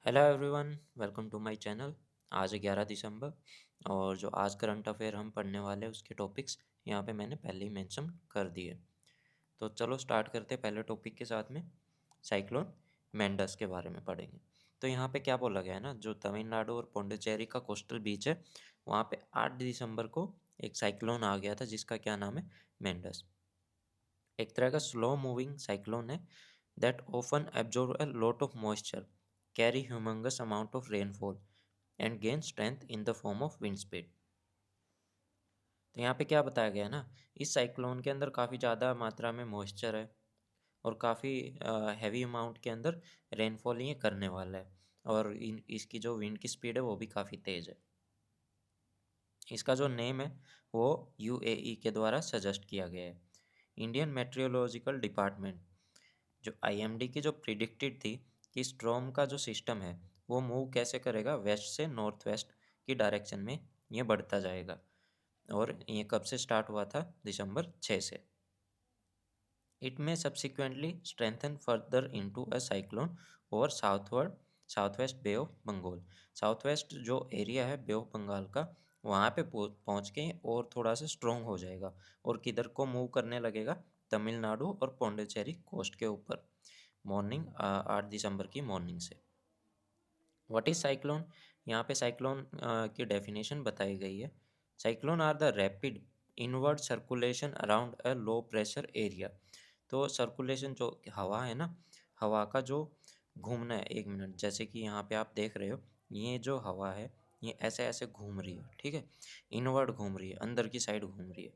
Hello everyone, welcome to my channel. आज 11 दिसंबर और जो आज करंट अफेयर हम पढ़ने वाले हैं उसके टॉपिक्स यहाँ पे मैंने पहले ही मेंशन कर दिए। तो चलो स्टार्ट करते हैं पहले टॉपिक के साथ में। साइक्लोन मेंडस के बारे में पढ़ेंगे। तो यहाँ पे क्या बोला गया है ना, जो तमिलनाडु और पौंडीचेरी का कोस्टल बीच है वहाँ पे 8 दिसंबर को एक साइक्लोन आ गया था जिसका क्या नाम है, मेंडस। एक तरह का स्लो मूविंग साइक्लोन है that often absorb a lot of moisture, carry humongous amount of rainfall, and gain strength in the form of wind speed। तो यहाँ पे क्या बताया गया है ना, इस साइक्लोन के अंदर काफ़ी ज़्यादा मात्रा में मॉइस्चर है और काफ़ी हैवी अमाउंट के अंदर रेनफॉल ये करने वाला है। और इसकी जो विंड की स्पीड है वो भी काफ़ी तेज़ है। इसका जो नेम है वो यूएई के द्वारा सजेस्ट किया गया है। इंडियन मेट्रोलॉजिकल डिपार्टमेंट जो आईएमडी की जो प्रिडिक्टेड थी कि स्ट्रॉम का जो सिस्टम है वो मूव कैसे करेगा, वेस्ट से नॉर्थ वेस्ट की डायरेक्शन में ये बढ़ता जाएगा। और ये कब से स्टार्ट हुआ था, दिसंबर 6 से। It may subsequently strengthen further into a cyclone over southward south west bay of Bengal. South west जो एरिया है बे ऑफ बंगाल का, वहाँ पे पहुँच के और थोड़ा सा स्ट्रॉन्ग हो जाएगा और किधर को मूव करने लगेगा, तमिलनाडु और पौंडीचेरी कोस्ट के ऊपर मॉर्निंग 8 दिसंबर की मॉर्निंग से। व्हाट इज साइक्लोन, यहाँ पे साइक्लोन की डेफिनेशन बताई गई है। Cyclone are the rapid inward circulation around a low pressure area. तो सर्कुलेशन जो हवा है ना, हवा का जो घूमना है, एक मिनट, जैसे कि यहाँ पे आप देख रहे हो, ये जो हवा है ये ऐसे ऐसे घूम रही है, ठीक है। इनवर्ड घूम रही है, अंदर की साइड घूम रही है।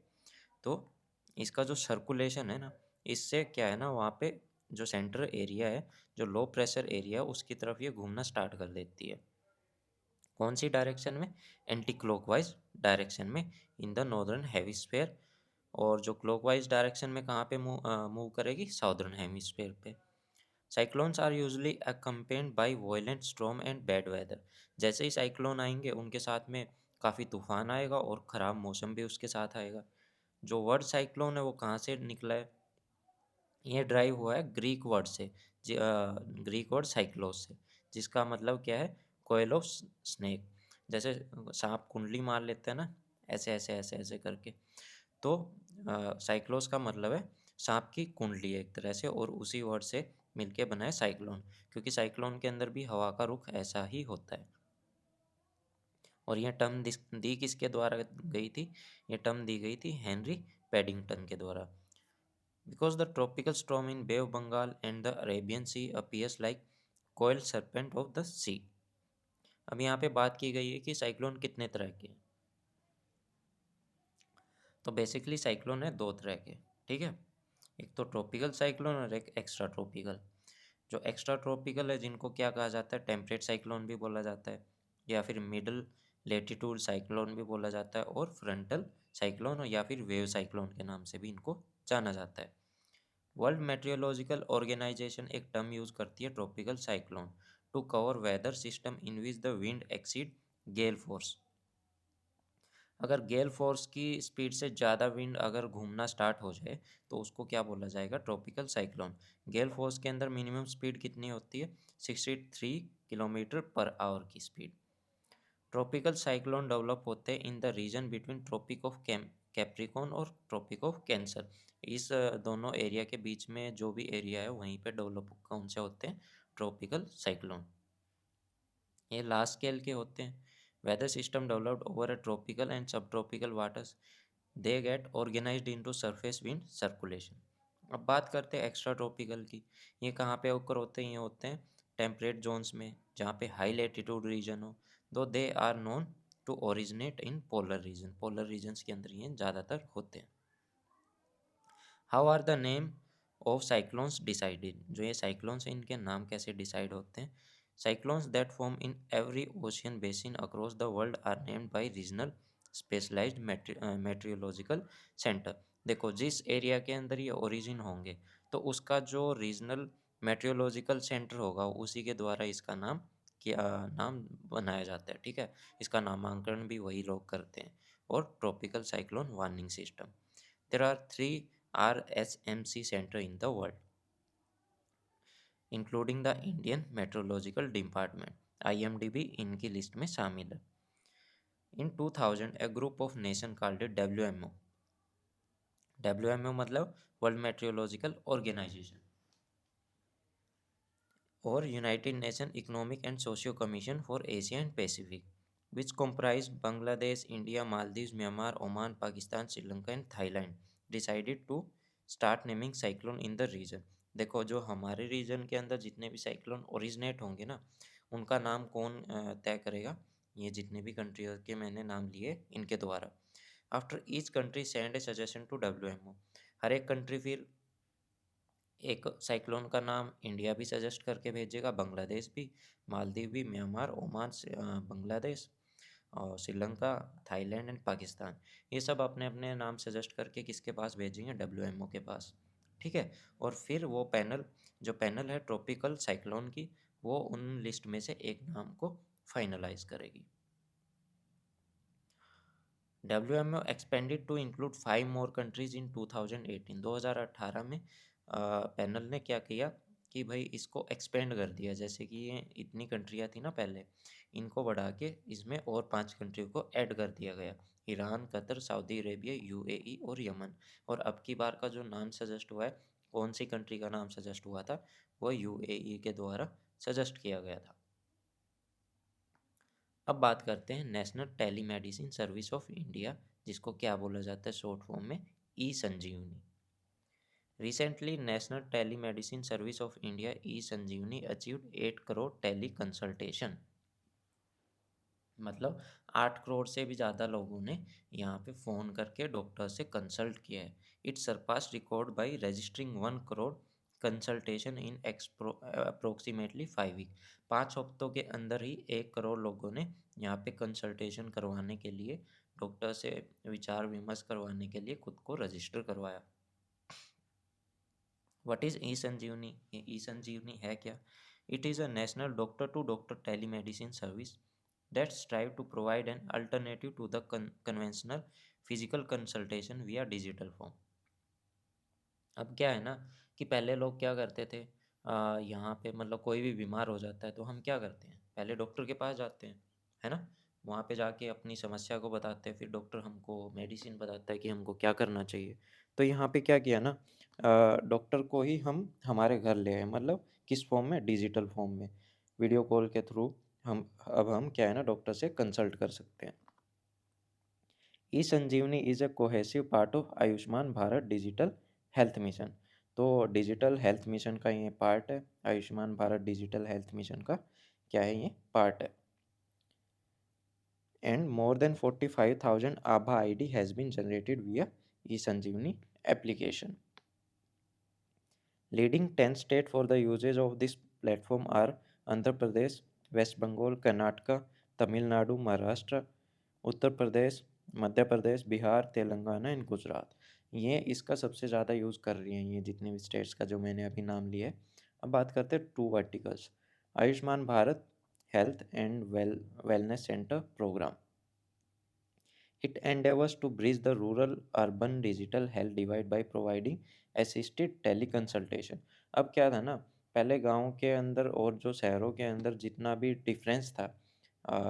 तो इसका जो सर्कुलेशन है ना, इससे क्या है ना, वहाँ पे जो सेंटर एरिया है, जो लो प्रेशर एरिया है, उसकी तरफ ये घूमना स्टार्ट कर देती है। कौन सी डायरेक्शन में, एंटी क्लॉकवाइज डायरेक्शन में, इन द नॉर्दर्न हेमिस्फीयर। और जो क्लॉकवाइज डायरेक्शन में कहाँ पे मूव करेगी, साउदर्न हेमिस्फीयर पे। Cyclones are usually accompanied by violent storm and bad weather. जैसे ही साइक्लोन आएंगे उनके साथ में काफ़ी तूफान आएगा और ख़राब मौसम भी उसके साथ आएगा। जो वर्ड साइक्लोन है वो कहाँ से निकला है, ये ड्राइव हुआ है ग्रीक वर्ड से, ग्रीक वर्ड साइक्लोस से, जिसका मतलब क्या है, कोयल ऑफ स्नेक। जैसे सांप कुंडली मार लेते हैं ना, ऐसे ऐसे ऐसे ऐसे करके। तो साइक्लोस का मतलब है सांप की कुंडली एक तरह से, और उसी वर्ड से मिलके बना है साइक्लोन, क्योंकि साइक्लोन के अंदर भी हवा का रुख ऐसा ही होता है। और यह टर्म दी किसके द्वारा गई थी, ये टर्म दी गई थी हेनरी पैडिंगटन के द्वारा। Because the tropical storm in Bay of Bengal and the Arabian Sea appears like coiled serpent of the sea। अब यहाँ पे बात की गई है कि साइक्लोन कितने तरह के हैं। तो बेसिकली साइक्लोन है दो तरह के, ठीक है। एक तो ट्रॉपिकल साइक्लोन और एक एक्स्ट्रा ट्रॉपिकल। जो एक्स्ट्रा ट्रॉपिकल है जिनको क्या कहा जाता है, टेम्परेट साइक्लोन भी बोला जाता है, या फिर मिडल लेटीट्यूड साइक्लोन भी बोला जाता है, और फ्रंटल साइक्लोन या फिर वेव साइक्लोन के नाम से भी इनको जाना जाता है। वर्ल्ड मेट्रियोलॉजिकल ऑर्गेनाइजेशन एक टर्म यूज करती है, tropical cyclone, to cover weather system in which the wind exceed gale force. अगर गेल फोर्स की स्पीड से ज़्यादा विंड अगर घूमना स्टार्ट हो जाए तो उसको क्या बोला जाएगा, ट्रॉपिकल साइक्लोन। गेल फोर्स के अंदर मिनिमम स्पीड कितनी होती है, 63 किलोमीटर पर आवर की स्पीड। ट्रॉपिकल साइक्लोन डेवलप होते हैं in the region between tropic of Capricorn और ट्रॉपिक ऑफ कैंसर। इस दोनों एरिया के बीच में जो भी एरिया है वहीं पे डेवलप कौन से होते हैं, ट्रॉपिकल साइक्लोन। ये लार्ज स्केल के होते हैं। Weather system developed over a tropical and sub tropical waters, they get organised into surface wind circulation. अब बात करते हैं एक्स्ट्रा ट्रॉपिकल की। ये कहाँ पे ओकर होते हैं, ये होते हैं टेम्परेट जोन्स में जहाँ पे हाई लेटीट्यूड रीजन हो, though they are known to originate in polar region. Polar regions के अंदर ये ज़्यादातर होते हैं। How are the name of cyclones decided, जो ये साइक्लोन्स हैं इनके नाम कैसे डिसाइड होते हैं। Cyclones that form in every ocean basin across the world are named by regional specialised meteorological centre. देखो जिस एरिया के अंदर ये ओरिजिन होंगे तो उसका जो रीजनल मेट्रियोलॉजिकल सेंटर होगा उसी के द्वारा इसका नाम क्या नाम बनाया जाता है, ठीक है। इसका नामांकन भी वही लोग करते हैं। और tropical cyclone warning system, there are three RSMC center in the world। Including the Indian meteorological department. IMD भी इनकी लिस्ट में शामिल है। In 2000 a group of nation called it WMO। WMO मतलब वर्ल्ड मेट्रोलॉजिकल ऑर्गेनाइजेशन, और united nation economic and socio commission for Asia and Pacific, which comprise Bangladesh, India, Maldives, Myanmar, Oman, Pakistan, Sri Lanka and Thailand, decided to start naming cyclone in the region. देखो, जो हमारे reason के अंदर जितने भी cyclone originate होंगे ना, उनका नाम कौन तय करेगा? ये जितने भी कंट्री के मैंने नाम लिए इनके द्वारा। After each country send a suggestion to WMO। हर एक कंट्री फिर एक साइक्लोन का नाम इंडिया भी सजेस्ट करके भेजेगा, बांग्लादेश भी, मालदीव भी, म्यांमार, ओमान से बांग्लादेश और श्रीलंका, थाईलैंड एंड पाकिस्तान, ये सब अपने अपने नाम सजेस्ट करके किसके पास भेजेंगे? WMO के पास। ठीक है। और फिर वो पैनल, जो पैनल है ट्रॉपिकल साइक्लोन की, वो उन लिस्ट में से एक नाम को फाइनलाइज करेगी। WMO expanded to include 5 more countries in 2018। 2018 में पैनल ने क्या किया कि भाई इसको एक्सपेंड कर दिया, जैसे कि ये इतनी कंट्रियाँ थी ना पहले, इनको बढ़ा के इसमें और 5 कंट्री को ऐड कर दिया गया। Iran, Qatar, Saudi Arabia, UAE और यमन। और अब की बार का जो नाम सजेस्ट हुआ है, कौन सी कंट्री का नाम सजेस्ट हुआ था? वो UAE के द्वारा सजेस्ट किया गया था। अब बात करते हैं national telemedicine service of India, जिसको क्या बोला जाता है शॉर्ट फॉर्म में? E Sanjeevani. Recently national telemedicine service of India e Sanjeevani achieved 8 crore tele consultation. मतलब 8 करोड़ से भी ज़्यादा लोगों ने यहाँ पे फ़ोन करके डॉक्टर से कंसल्ट किया है। It surpass record by registering 1 crore consultation in approximately 5 week. 5 हफ्तों के अंदर ही 1 करोड़ लोगों ने यहाँ पे कंसल्टेशन करवाने के लिए, डॉक्टर से विचार विमर्श करवाने के लिए खुद को रजिस्टर करवाया। What is e Sanjeevani? ये ई संजीवनी है क्या? It is a national doctor to doctor telemedicine service that strive to provide an alternative to the conventional physical consultation via digital form। अब क्या है ना कि पहले लोग क्या करते थे, यहाँ पे मतलब कोई भी बीमार हो जाता है तो हम क्या करते हैं? पहले डॉक्टर के पास जाते हैं, है ना? वहाँ पे जाके अपनी समस्या को बताते हैं, फिर डॉक्टर हमको मेडिसिन बताता है कि हमको क्या करना चाहिए। तो यहाँ पे क्या किया ना, डॉक्टर को ही हम हमारे घर ले आए, मतलब किस फॉर्म में? डिजिटल फॉर्म में। वीडियो कॉल के थ्रू हम क्या है ना, डॉक्टर से कंसल्ट कर सकते हैं। E Sanjeevani is a cohesive part of Ayushman Bharat digital health mission. तो डिजिटल हेल्थ मिशन का ये पार्ट है, Ayushman Bharat digital health mission का क्या है? ये पार्ट है। And more than 45,000 Abha ID has been generated via e Sanjeevani application. Leading 10 states for the usage of this platform are Andhra Pradesh, West Bengal, Karnataka, Tamil Nadu, Maharashtra, Uttar Pradesh, Madhya Pradesh, Bihar, Telangana and Gujarat. ये इसका सबसे ज़्यादा use कर रही हैं, ये जितने भी स्टेट्स का जो मैंने अभी नाम लिया है। अब बात करते हैं 2 verticals. Ayushman Bharat health and wellness center program. It endeavors to bridge the rural-urban digital health divide by providing assisted teleconsultation। अब क्या था ना, पहले गांव के अंदर और जो शहरों के अंदर जितना भी डिफरेंस था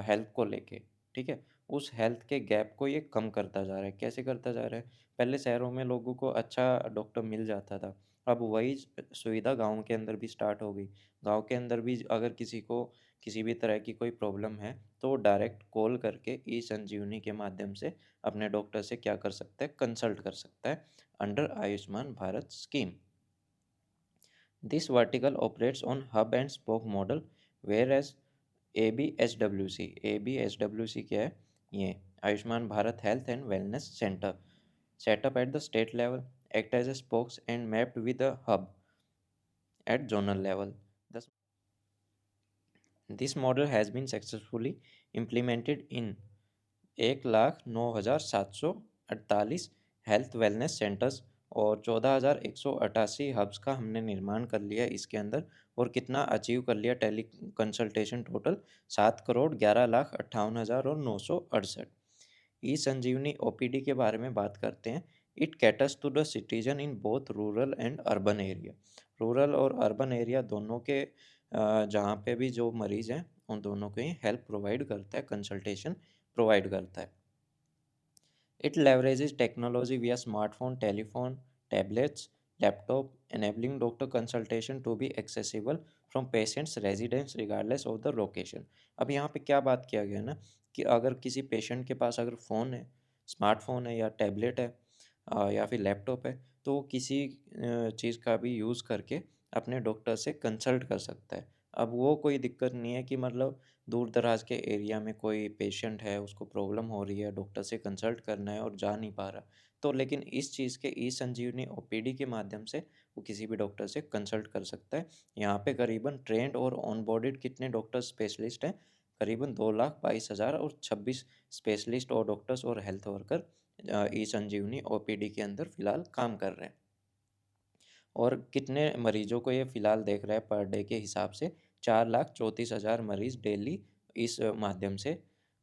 हेल्थ को लेके, ठीक है, उस हेल्थ के गैप को ये कम करता जा रहा है। कैसे करता जा रहा है? पहले शहरों में लोगों को अच्छा डॉक्टर मिल जाता था, अब वही सुविधा गाँव के अंदर भी स्टार्ट हो गई। गाँव के अंदर भी अगर किसी को किसी भी तरह की कोई प्रॉब्लम है तो वो डायरेक्ट कॉल करके ई संजीवनी के माध्यम से अपने डॉक्टर से क्या कर सकता है? कंसल्ट कर सकता है under Ayushman Bharat scheme. This vertical operates on hub and spoke model whereas ABSWC। ABSWC क्या है? ये Ayushman Bharat health and wellness center setup at the state level, act as a spokes and mapped with a hub at zonal level. This model has been successfully implemented in 1,09,748 health wellness centers और 14,188 hubs का हमने निर्माण कर लिया इसके अंदर। और कितना अचीव कर लिया? Teleconsultation total 7,11,58,968। E Sanjeevani OPD के बारे में बात करते हैं। It caters to the citizen in both rural and urban area. Rural और अर्बन एरिया दोनों के जहाँ पे भी जो मरीज़ हैं, उन दोनों को ही हेल्प प्रोवाइड करता है, कंसल्टेशन प्रोवाइड करता है। It leverages technology via smartphone, telephone, tablets, laptop, enabling doctor consultation to be accessible from patient's residence regardless of the location। अब यहाँ पे क्या बात किया गया ना कि अगर किसी पेशेंट के पास अगर फ़ोन है, स्मार्टफ़ोन है या टैबलेट है या फिर लैपटॉप है, तो वो किसी चीज़ का भी यूज़ करके अपने डॉक्टर से कंसल्ट कर सकता है। अब वो कोई दिक्कत नहीं है कि मतलब दूर दराज के एरिया में कोई पेशेंट है, उसको प्रॉब्लम हो रही है, डॉक्टर से कंसल्ट करना है और जा नहीं पा रहा। तो लेकिन इस चीज़ के ई संजीवनी ओपीडी के माध्यम से वो किसी भी डॉक्टर से कंसल्ट कर सकता है। यहाँ पे करीबन ट्रेंड और ऑनबोर्डेड कितने डॉक्टर स्पेशलिस्ट हैं? करीबन 2,22,000 और 26 स्पेशलिस्ट और डॉक्टर्स और हेल्थ वर्कर ई संजीवनी ओपीडी के अंदर फ़िलहाल काम कर रहे हैं। और कितने मरीजों को ये फ़िलहाल देख रहा है पर डे के हिसाब से 4,34,000 मरीज़ डेली इस माध्यम से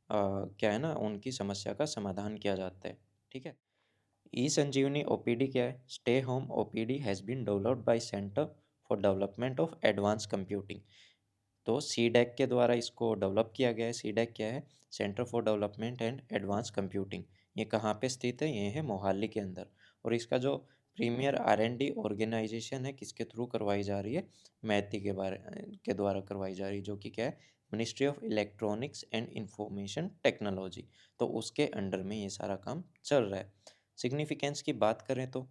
क्या है ना उनकी समस्या का समाधान किया जाता है। ठीक है? ई-संजीवनी ओपीडी क्या है? Stay home OPD has been developed by center for development of advanced computing. तो सीडैक के द्वारा इसको डेवलप किया गया है। सीडैक क्या है? Centre for development and advance computing. ये कहाँ पे स्थित है? ये है मोहाली के अंदर। और इसका जो प्रीमियर आर-एन-डी ऑर्गेनाइजेशन है, किसके थ्रू करवाई जा रही है? मैती के द्वारा करवाई जा रही है, जो कि क्या है? Ministry of electronics and information technology. तो उसके अंडर में ये सारा काम चल रहा है। सिग्निफिकेंस की बात करें तो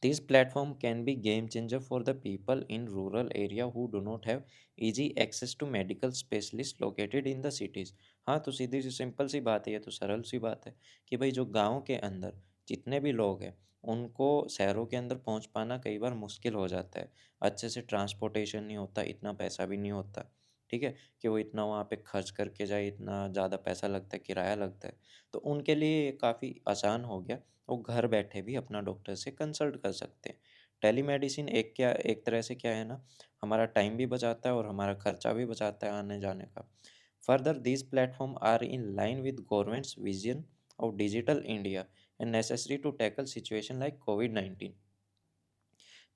this platform can be game changer for the people in rural area who do not have easy access to medical specialists located in the cities। हाँ, तो सीधी सी सिंपल सी बात है, ये तो सरल सी बात है कि भाई जो गाँव के अंदर जितने भी लोग हैं, उनको शहरों के अंदर पहुँच पाना कई बार मुश्किल हो जाता है। अच्छे से ट्रांसपोर्टेशन नहीं होता, इतना पैसा भी नहीं होता, ठीक है? कि वो इतना वहाँ पे खर्च करके जाए, इतना ज़्यादा पैसा लगता है, किराया लगता है। तो उनके लिए ये काफ़ी आसान हो गया, वो घर बैठे भी अपना डॉक्टर से कंसल्ट कर सकते हैं। टेलीमेडिसिन एक तरह से क्या है ना, हमारा टाइम भी बचाता है और हमारा खर्चा भी बचाता है आने-जाने का। Further these platforms are in line with government's vision of digital India and necessary to tackle situation like कोविड-19।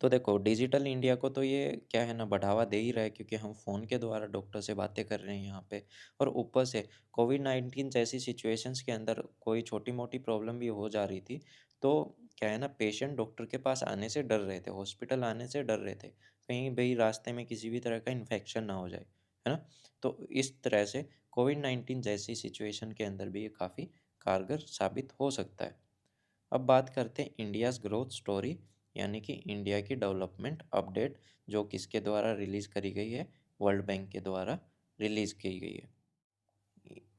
तो देखो डिजिटल इंडिया को तो ये क्या है ना बढ़ावा दे ही रहा है, क्योंकि हम फ़ोन के द्वारा डॉक्टर से बातें कर रहे हैं यहाँ पे। और ऊपर से कोविड-19 जैसी सिचुएशंस के अंदर कोई छोटी-मोटी प्रॉब्लम भी हो जा रही थी, तो क्या है ना पेशेंट डॉक्टर के पास आने से डर रहे थे, हॉस्पिटल आने से डर रहे थे। कहीं भई रास्ते में किसी भी तरह का इन्फेक्शन ना हो जाए, है ना? तो इस तरह से कोविड-19 जैसी सिचुएशन के अंदर भी ये काफ़ी कारगर साबित हो सकता है। अब बात करते हैं इंडियाज़ ग्रोथ स्टोरी, यानी कि इंडिया की डेवलपमेंट अपडेट, जो किसके द्वारा रिलीज़ करी गई है? वर्ल्ड बैंक के द्वारा रिलीज़ की गई है।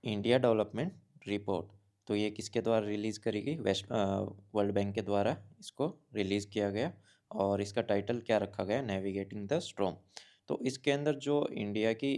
इंडिया डेवलपमेंट रिपोर्ट, तो ये किसके द्वारा रिलीज़ करी गई? वर्ल्ड बैंक के द्वारा इसको रिलीज़ किया गया और इसका टाइटल क्या रखा गया? Navigating the storm. तो इसके अंदर जो इंडिया की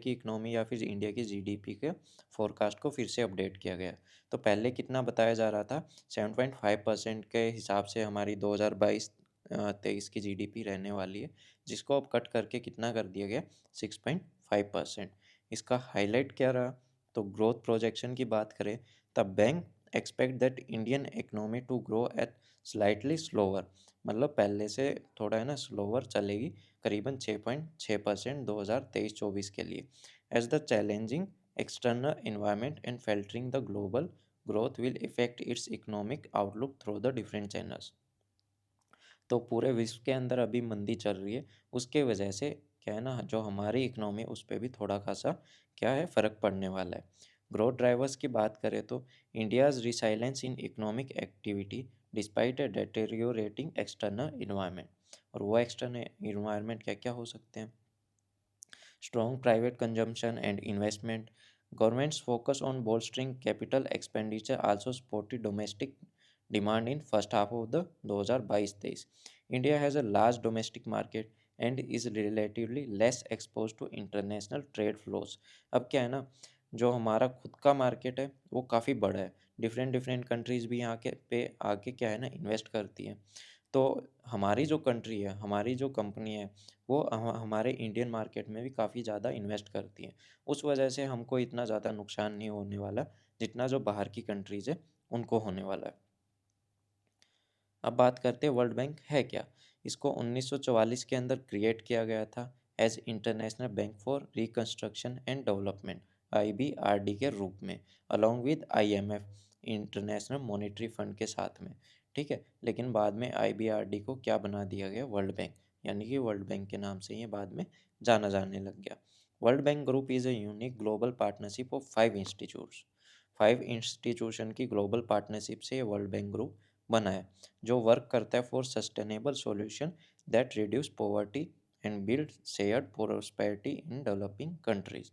इकोनॉमी या फिर इंडिया की जीडीपी के फोरकास्ट को फिर से अपडेट किया गया। तो पहले कितना बताया जा रहा था? 7.5% के हिसाब से हमारी 2022-23 की जीडीपी रहने वाली है, जिसको अब कट करके कितना कर दिया गया? 6.5%। इसका हाइलाइट क्या रहा? तो ग्रोथ प्रोजेक्शन की बात करें, the bank expect that Indian economy to grow at slightly slower, मतलब पहले से थोड़ा है ना स्लोअर चलेगी, करीबन 6.6% 2023-24 के लिए। As the challenging external environment and filtering the global growth will affect its economic outlook through the different channels. तो पूरे विश्व के अंदर अभी मंदी चल रही है, उसके वजह से क्या है ना जो हमारी इकोनॉमी उस पे भी थोड़ा खासा क्या है फ़र्क पड़ने वाला है। ग्रोथ ड्राइवर्स की बात करें तो India's resilience in economic activity despite a deteriorating external environment. और वो एक्सटर्नल एनवायरनमेंट क्या-क्या हो सकते हैं? Strong private consumption and investment. Government's focus on bolstering capital expenditure also supported domestic demand in first half of the 2022-23। India has a large domestic market and is relatively less exposed to international trade flows। अब क्या है ना, जो हमारा खुद का market है वो काफ़ी बड़ा है, डिफरेंट डिफरेंट कंट्रीज़ भी यहाँ के पे आके क्या है ना इन्वेस्ट करती हैं। तो हमारी जो कंट्री है, हमारी जो कंपनी है, वो हमारे इंडियन मार्केट में भी काफ़ी ज़्यादा इन्वेस्ट करती है। उस वजह से हमको इतना ज़्यादा नुकसान नहीं होने वाला, जितना जो बाहर की कंट्रीज़ है, उनको होने वाला है। अब बात करते हैं वर्ल्ड बैंक है क्या? इसको 1944 के अंदर क्रिएट किया गया था as international bank for reconstruction and development IBRD के रूप में along with IMF international monetary fund के साथ में। ठीक है? लेकिन बाद में IBRD को क्या बना दिया गया? वर्ल्ड बैंक, यानी कि वर्ल्ड बैंक के नाम से ये बाद में जाना जाने लग गया। World bank group is a unique global partnership of 5 institutes. 5 institution की ग्लोबल पार्टनरशिप से ये वर्ल्ड बैंक ग्रुप बना है, जो वर्क करता है for sustainable solution that reduce poverty and build shared prosperity in developing countries.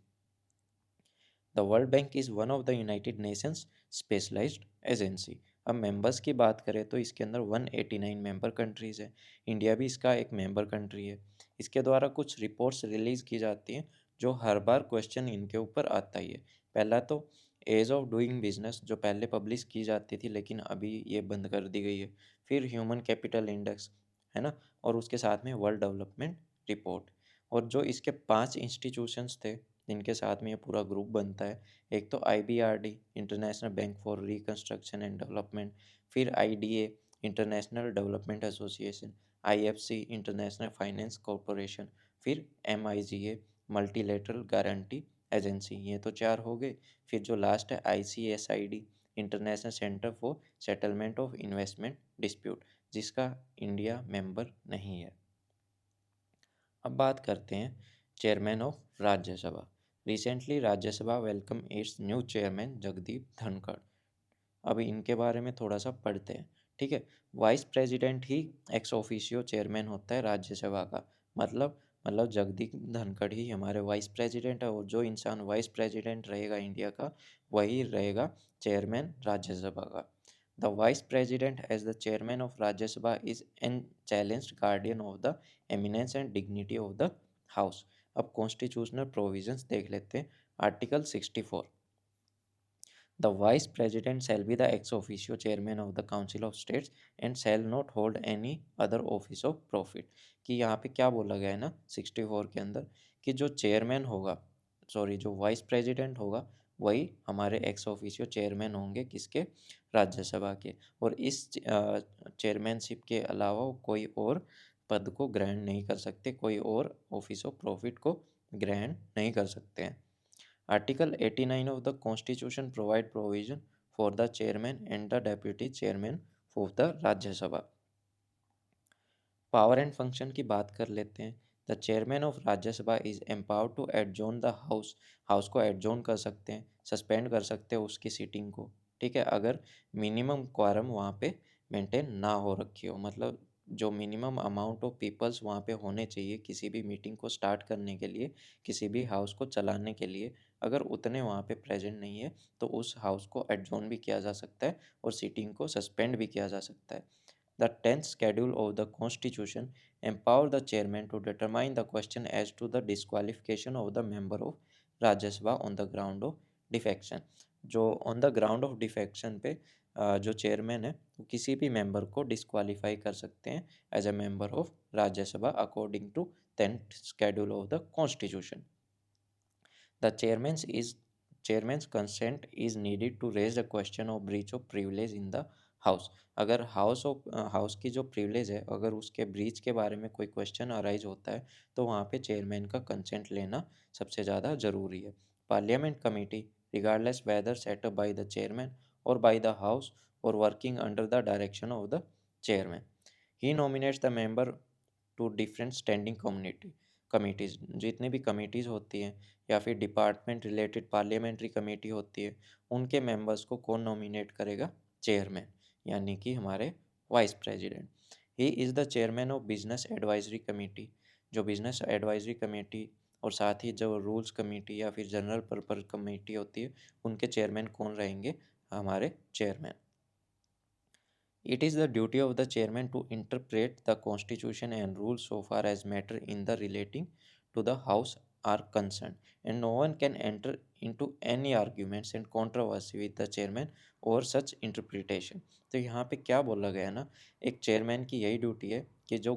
The world bank is one of the united nations specialized agency. अब members की बात करें तो इसके अंदर 189 मेंबर कंट्रीज़ है। इंडिया भी इसका एक मेंबर कंट्री है। इसके द्वारा कुछ रिपोर्ट्स रिलीज़ की जाती हैं, जो हर बार क्वेश्चन इनके ऊपर आता ही है। पहला तो एज ऑफ डूइंग बिजनेस, जो पहले पब्लिश की जाती थी लेकिन अभी ये बंद कर दी गई है। फिर ह्यूमन कैपिटल इंडेक्स, है ना, और उसके साथ में वर्ल्ड डेवलपमेंट रिपोर्ट। और जो इसके 5 इंस्टीट्यूशंस थे जिनके साथ में ये पूरा ग्रुप बनता है, एक तो IBRD international bank for reconstruction and development, फिर IDA international development association, IFC international finance corporation, फिर MIGA मल्टीलेटरल गारंटी एजेंसी। ये तो 4 हो गए। फिर जो लास्ट है ICSID international centre for settlement of investment dispute, जिसका इंडिया मेंबर नहीं है। अब बात करते हैं chairman of Rajya Sabha. Recently Rajya Sabha welcome it's new chairman Jagdeep Dhankhar. अब इनके बारे में थोड़ा सा पढ़ते हैं। ठीक है? वाइस प्रेसिडेंट ही एक्स ऑफिशियो चेयरमैन होता है राज्यसभा का। मतलब जगदीप धनखड़ ही हमारे वाइस प्रेसिडेंट है, और जो इंसान वाइस प्रेसिडेंट रहेगा इंडिया का, वही रहेगा चेयरमैन राज्यसभा का। The vice president as the chairman of Rajya Sabha is unchallenged guardian of the eminence and dignity of the house. अब कॉन्स्टिट्यूशनल प्रोविजंस देख लेते हैं। Article 64, the Vice President shall be the ex officio chairman of the Council of States and shall not hold any other office of profit। कि यहाँ पे क्या बोला गया है ना 64 के अंदर, कि जो चेयरमैन होगा, सॉरी, जो वाइस प्रेसिडेंट होगा, वही हमारे एक्स ऑफिशियो चेयरमैन होंगे, किसके? राज्यसभा के। और इस चेयरमैनशिप के अलावा वो कोई और पद को ग्रहण नहीं कर सकते, कोई और ऑफिस ऑफ प्रॉफिट को ग्रहण नहीं कर सकते हैं। Article 89 of the Constitution provide provision for the chairman and the deputy chairman of the Rajya Sabha। Power and function की बात कर लेते हैं। The chairman of Rajya Sabha is empowered to adjourn the house. House को एडजोर्न कर सकते हैं, suspend कर सकते हैं उसकी सीटिंग को। ठीक है? अगर मिनिमम क्वारम वहाँ पे मेंटेन ना हो रखी हो, मतलब जो मिनिमम अमाउंट ऑफ पीपल्स वहाँ पे होने चाहिए किसी भी मीटिंग को स्टार्ट करने के लिए, किसी भी हाउस को चलाने के लिए, अगर उतने वहाँ पे प्रेजेंट नहीं है, तो उस हाउस को एडजोर्न भी किया जा सकता है और सीटिंग को सस्पेंड भी किया जा सकता है। The 10th schedule of the Constitution empower the chairman to determine the question as to the disqualification of the member of Rajya Sabha on the ground of defection। जो on the ground of defection पे जो chairman है वो किसी भी member को disqualify कर सकते हैं as a member of Rajya Sabha according to 10th schedule of the Constitution। The chairman's consent is needed to raise the question of breach of privilege in the house। अगर हाउस की जो प्रिविलेज है, अगर उसके ब्रीच के बारे में कोई क्वेश्चन अराइज होता है, तो वहाँ पे चेयरमैन का कंसेंट लेना सबसे ज़्यादा ज़रूरी है। Parliament committee, regardless whether set up by the chairman और बाय द हाउस और working under the direction of the chairman, he nominates the member to different standing committees. जितनी भी कमिटीज़ होती हैं या फिर डिपार्टमेंट रिलेटेड पार्लियामेंट्री कमेटी होती है, उनके मेंबर्स को कौन नॉमिनेट करेगा? चेयरमैन, यानी कि हमारे vice president. He is the chairman of business advisory committee. जो बिजनेस एडवाइजरी कमेटी और साथ ही जो रूल्स कमेटी या फिर जनरल पर्पस कमेटी होती है, उनके चेयरमैन कौन रहेंगे? हमारे chairman. It is the duty of the chairman to interpret the constitution and rules so far as matter in the relating to the house are concerned, and no one can enter into any arguments and controversy with the chairman over such interpretation। तो यहाँ पे क्या बोला गया है ना, एक chairman की यही ड्यूटी है कि जो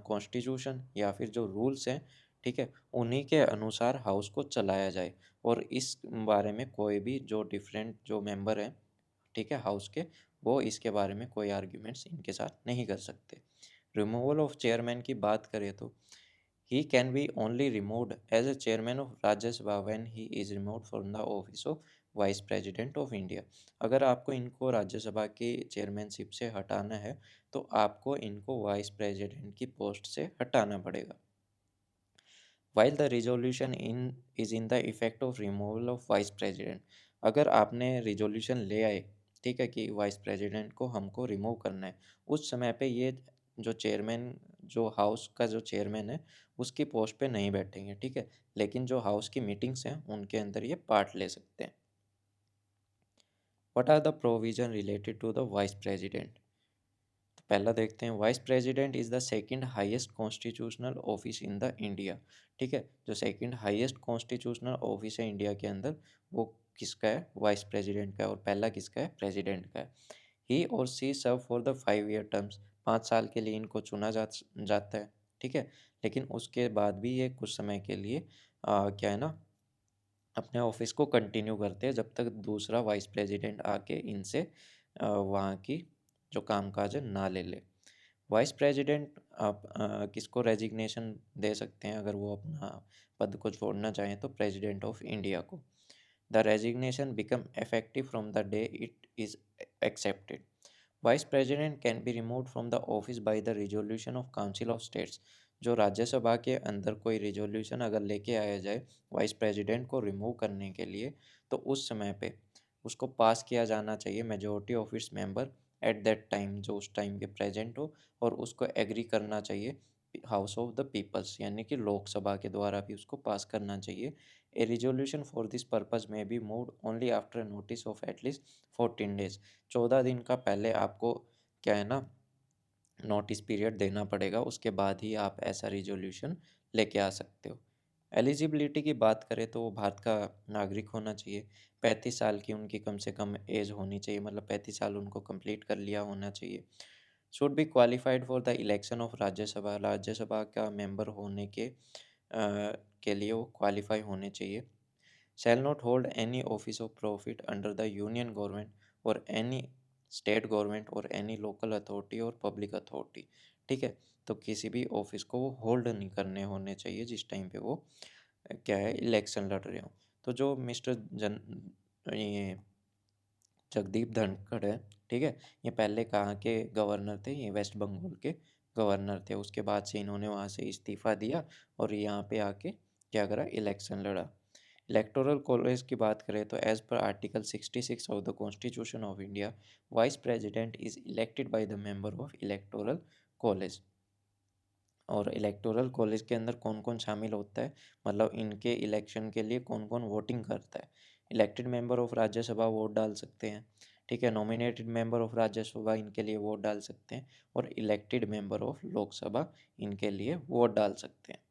कॉन्स्टिट्यूशन या फिर जो रूल्स हैं, ठीक है, उन्हीं के अनुसार हाउस को चलाया जाए, और इस बारे में कोई भी जो डिफरेंट जो मेंबर हैं, ठीक है, हाउस के, वो इसके बारे में कोई आर्ग्यूमेंट्स इनके साथ नहीं कर सकते। रिमूवल ऑफ चेयरमैन की बात करें तो he can be only removed as a chairman of Rajya Sabha when he is removed from the office of vice president of India. अगर आपको इनको राज्यसभा की चेयरमैनशिप से हटाना है तो आपको इनको वाइस प्रेसिडेंट की पोस्ट से हटाना पड़ेगा। While the resolution is in the effect of removal of vice president, अगर आपने रिजोल्यूशन ले आए, ठीक है, कि वाइस प्रेसिडेंट को हमको रिमूव करना है, उस समय पे ये जो चेयरमैन, जो हाउस का जो चेयरमैन है, उसकी पोस्ट पे नहीं बैठेंगे, ठीक है, लेकिन जो हाउस की मीटिंग्स हैं उनके अंदर ये पार्ट ले सकते हैं। What are the provision related to the vice president? तो पहला देखते हैं, vice president is the second highest constitutional office in the India. ठीक है, जो सेकंड हाईएस्ट कॉन्स्टिट्यूशनल ऑफिस है इंडिया के अंदर, वो किसका है? वाइस प्रेसिडेंट का है। और पहला किसका है? प्रेसिडेंट का है। ही और सी serve for the 5 year terms, 5 साल के लिए इनको चुना जाता है, ठीक है, लेकिन उसके बाद भी ये कुछ समय के लिए क्या है ना, अपने ऑफिस को कंटिन्यू करते हैं जब तक दूसरा वाइस प्रेसिडेंट आके इनसे वहाँ की जो कामकाज है ना ले ले। वाइस प्रेसिडेंट आप किसको रेजिग्नेशन दे सकते हैं अगर वो अपना पद को छोड़ना चाहें? तो प्रेसिडेंट ऑफ इंडिया को। The resignation become effective from the day it is accepted. Vice president can be removed from the office by the resolution of council of states. जो राज्यसभा के अंदर कोई रिजोल्यूशन अगर लेके आया जाए वाइस प्रेसिडेंट को रिमूव करने के लिए, तो उस समय पे उसको पास किया जाना चाहिए majority of its member at that time, जो उस टाइम के प्रेजेंट हो, और उसको एग्री करना चाहिए हाउस ऑफ द पीपल्स, यानी कि लोकसभा के द्वारा भी उसको पास करना चाहिए। ए रिजोल्यूशन फॉर दिस पर्पज में be moved only after notice of at least 14 days. 14 दिन का पहले आपको क्या है ना, नोटिस पीरियड देना पड़ेगा, उसके बाद ही आप ऐसा रिजोल्यूशन लेके आ सकते हो। एलिजिबिलिटी की बात करें तो वो भारत का नागरिक होना चाहिए, 35 साल की उनकी कम से कम एज होनी चाहिए, मतलब 35 साल उनको कंप्लीट कर लिया होना चाहिए। Should be qualified for the election of Rajya Sabha, Rajya Sabha का मेंबर होने के लिए वो क्वालिफाई होने चाहिए। shall not hold any office of profit under the union government or any state government और एनी लोकल अथॉरिटी और पब्लिक अथॉरिटी। ठीक है, तो किसी भी ऑफिस को वो होल्ड नहीं करने होने चाहिए जिस टाइम पे वो क्या है, इलेक्शन लड़ रहे हो। तो जो मिस्टर जन ये जगदीप धनखड़ है, ठीक है, ये पहले कहाँ के गवर्नर थे? ये वेस्ट बंगाल के गवर्नर थे। उसके बाद से इन्होंने वहाँ से इस्तीफ़ा दिया और यहाँ पे आके क्या करा? इलेक्शन लड़ा। इलेक्टोरल कॉलेज की बात करें तो एज पर article 66 of the constitution of India, vice president is elected by the member of electoral college. और इलेक्टोरल कॉलेज के अंदर कौन कौन शामिल होता है, मतलब इनके इलेक्शन के लिए कौन कौन वोटिंग करता है? Elected member of Rajya Sabha vote डाल सकते हैं, ठीक है, नॉमिनेटेड मेंबर ऑफ राज्यसभा इनके लिए वोट डाल सकते हैं, और इलेक्टेड मेंबर ऑफ लोकसभा इनके लिए वोट डाल सकते हैं।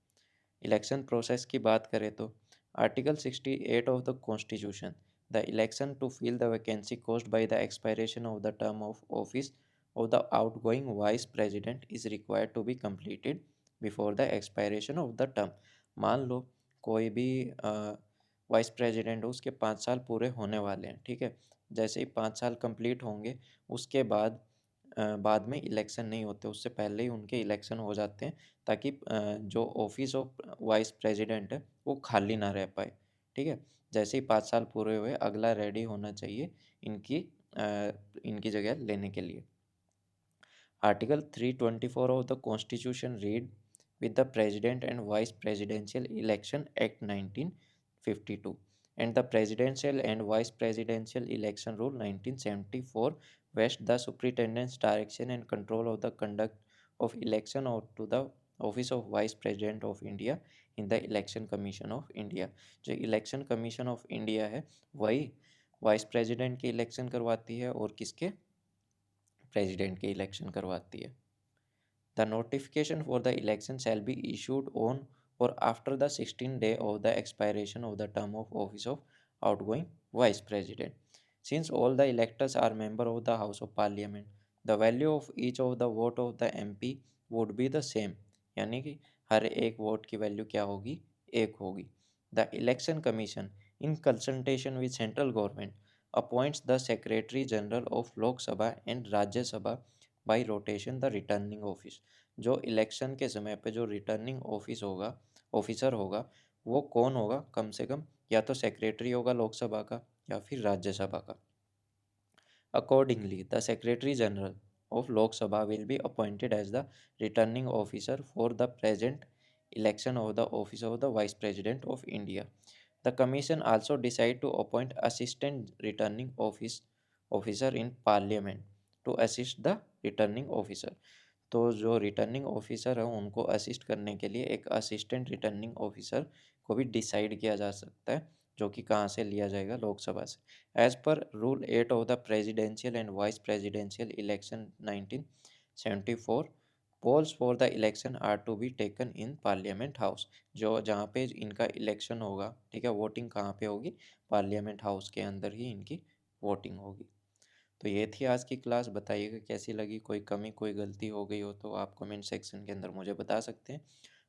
इलेक्शन प्रोसेस की बात करें तो article 68 of the constitution, the election to fill the vacancy caused by the expiration of the term of office of the outgoing vice president is required to be completed before the expiration of the term। मान लो कोई भी vice president हो, उसके 5 साल पूरे होने वाले हैं, ठीक है, जैसे ही 5 साल कंप्लीट होंगे उसके बाद बाद में इलेक्शन नहीं होते, उससे पहले ही उनके इलेक्शन हो जाते हैं, ताकि जो ऑफिस ऑफ वाइस प्रेसिडेंट है वो खाली ना रह पाए। ठीक है, जैसे ही 5 साल पूरे हुए अगला रेडी होना चाहिए इनकी इनकी जगह लेने के लिए। Article 324 of the Constitution read with the President and Vice Presidential Election Act 1952 and the Presidential and Vice Presidential Election Rule 1974 vest the Superintendent's direction and control of the conduct of election or to the Office of Vice President of India in the Election Commission of India। जो Election Commission of India है वही vice president की election करवाती है और किसके? President के election करवाती है। The notification for the election shall be issued on or after the 16th day of the expiration of the term of office of outgoing vice president. Since all the electors are member of the House of Parliament, the value of each of the vote of the MP would be the same. यानी कि हर एक vote की value क्या होगी, एक होगी. The election commission in consultation with central government appoints the secretary general of Lok Sabha and Rajya Sabha by rotation the returning office. जो election के समय पे जो रिटर्निंग ऑफिस होगा, ऑफिसर होगा, वो कौन होगा, कम से कम या तो सेक्रेटरी होगा लोकसभा का या फिर राज्यसभा का. Accordingly, the Secretary General of Lok Sabha will be appointed as the returning officer for the present election of the office of the Vice President of India. The Commission also decide to appoint assistant returning officer in Parliament to assist the returning officer. तो जो returning officer है उनको assist करने के लिए एक assistant returning officer को भी डिसाइड किया जा सकता है, जो कि कहाँ से लिया जाएगा, लोकसभा से. एज पर rule 8 of the presidential and vice presidential election 1974, polls for the election are to be taken in parliament house. जो जहाँ पे इनका इलेक्शन होगा, ठीक है, वोटिंग कहाँ पे होगी, पार्लियामेंट हाउस के अंदर ही इनकी वोटिंग होगी. तो ये थी आज की क्लास. बताइएगा कैसी लगी, कोई कमी कोई गलती हो गई हो तो आप कमेंट सेक्शन के अंदर मुझे बता सकते हैं.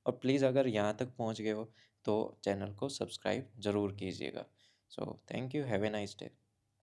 और प्लीज़ अगर यहाँ तक पहुँच गए हो तो चैनल को सब्सक्राइब ज़रूर कीजिएगा. So thank you, have a nice day.